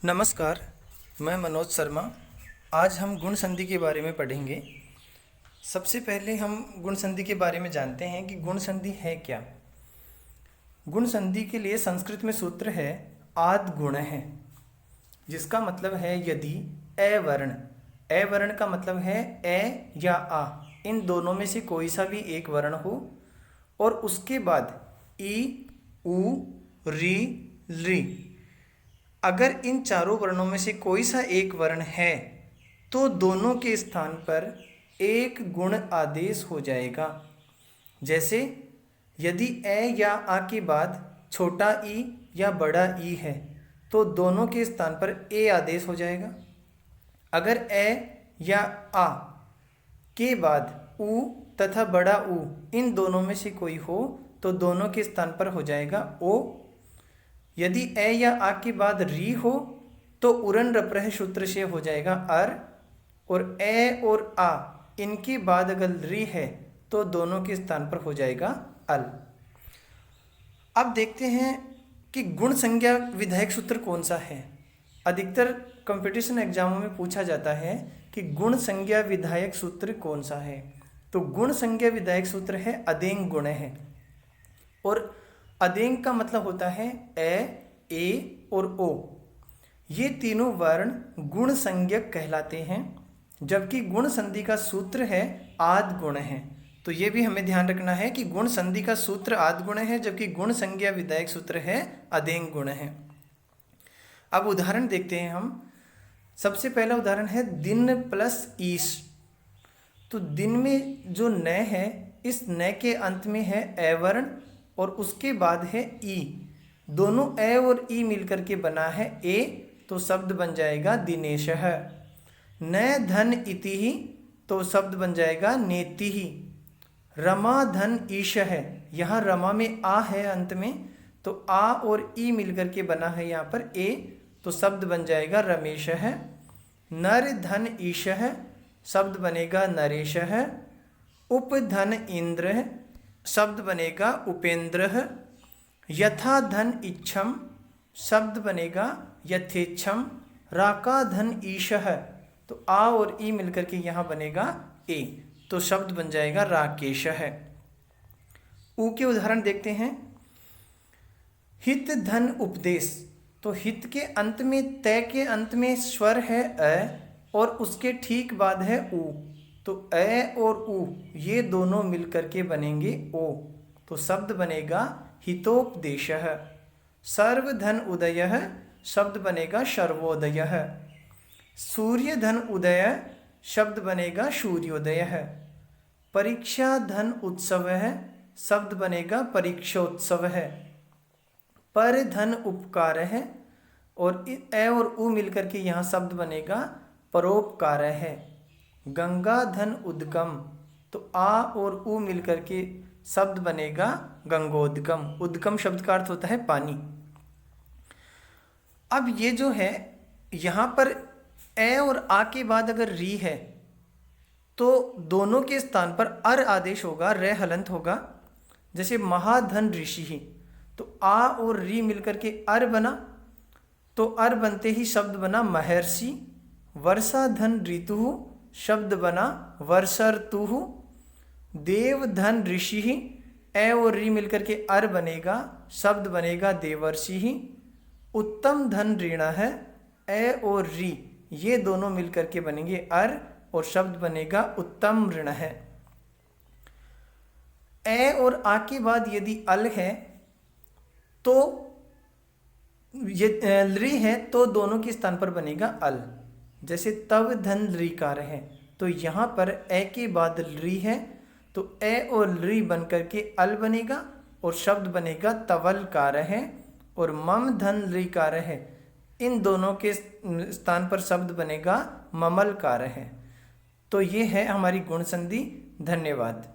नमस्कार, मैं मनोज शर्मा। आज हम गुण संधि के बारे में पढ़ेंगे। सबसे पहले हम गुण संधि के बारे में जानते हैं कि गुण संधि है क्या। गुण संधि के लिए संस्कृत में सूत्र है आद गुण है, जिसका मतलब है यदि ए वर्ण का मतलब है ए या आ, इन दोनों में से कोई सा भी एक वर्ण हो और उसके बाद ई, उ, री, ली, अगर इन चारों वर्णों में से कोई सा एक वर्ण है तो दोनों के स्थान पर एक गुण आदेश हो जाएगा। जैसे यदि ए या आ के बाद छोटा ई या बड़ा ई है तो दोनों के स्थान पर ए आदेश हो जाएगा। अगर ए या आ के बाद उ तथा बड़ा उ इन दोनों में से कोई हो तो दोनों के स्थान पर हो जाएगा ओ। यदि ए या आ के बाद री हो तो उरन रप्रह सूत्र से हो जाएगा अर, और ए और आ इनके बाद अगर री है तो दोनों के स्थान पर हो जाएगा अल। अब देखते हैं कि गुण संज्ञा विधायक सूत्र कौन सा है। अधिकतर कंपटीशन एग्जामों में पूछा जाता है कि गुण संज्ञा विधायक सूत्र कौन सा है। तो गुण संज्ञा विधायक सूत्र है अदेंग गुण है, और अदेंग का मतलब होता है ए और ओ। ये तीनों वर्ण गुण संज्ञक कहलाते हैं, जबकि गुण संधि का सूत्र है आद गुण है। तो ये भी हमें ध्यान रखना है कि गुण संधि का सूत्र आद गुण है, जबकि गुण संज्ञा विधायक सूत्र है अदेंग गुण है। अब उदाहरण देखते हैं हम। सबसे पहला उदाहरण है दिन प्लस ईश। तो दिन में जो न है, इस न के अंत में है ए वर्ण और उसके बाद है ई। दोनों ए और ई मिलकर के बना है ए, तो शब्द बन जाएगा दिनेशः। न धन इति ही तो शब्द बन जाएगा नेति ही। रमा धन ईश है, यहाँ रमा में आ है अंत में, तो आ और ई मिलकर के बना है यहाँ पर ए, तो शब्द बन जाएगा रमेशः। नर धन ईशः, शब्द बनेगा नरेशः। उपधन इंद्र, शब्द बनेगा उपेंद्र। यथा धन इच्छम, शब्द बनेगा यथेच्छम। राका धन ईशः, तो आ और ई मिलकर के यहाँ बनेगा ए, तो शब्द बन जाएगा राकेशः। उ के उदाहरण देखते हैं। हित धन उपदेश। तो हित के अंत में तय के अंत में स्वर है अ और उसके ठीक बाद है उ, तो ए और उ ये दोनों मिलकर के बनेंगे ओ, तो शब्द बनेगा हितोपदेशः। सर्वधन उदयः, शब्द बनेगा शर्वोदयः। सूर्य धन उदय, शब्द बनेगा सूर्योदयः। परीक्षा धन उत्सवः, शब्द बनेगा परीक्षोत्सवः। पर धन उपकारः, और ए और उ मिलकर के यहाँ शब्द बनेगा परोपकारः। गंगा धन उद्गम, तो आ और उ मिलकर के शब्द बनेगा गंगोद्गम। उद्गम शब्द का अर्थ होता है पानी। अब ये जो है यहाँ पर ए और आ के बाद अगर री है तो दोनों के स्थान पर अर आदेश होगा, रे हलंत होगा। जैसे महाधन ऋषि ही, तो आ और री मिलकर के अर बना, तो अर बनते ही शब्द बना महर्षि। वर्षा धन ऋतु, शब्द बना वर्षर्तुः। देव धन ऋषि ही, ए और री मिलकर के अर बनेगा, शब्द बनेगा देवर्षि ही। उत्तम धन ऋण है, ए और री ये दोनों मिलकर के बनेंगे अर और शब्द बनेगा उत्तम ऋण है। ए और आ के बाद यदि अल है तो ये ली है तो दोनों के स्थान पर बनेगा अल। जैसे तव धन ऋकार है, तो यहाँ पर ए के बाद री है, तो ए और री बनकर के अल बनेगा और शब्द बनेगा तवलकार है। और मम धन ऋकार है, इन दोनों के स्थान पर शब्द बनेगा ममलकार है। तो ये है हमारी गुण संधि। धन्यवाद।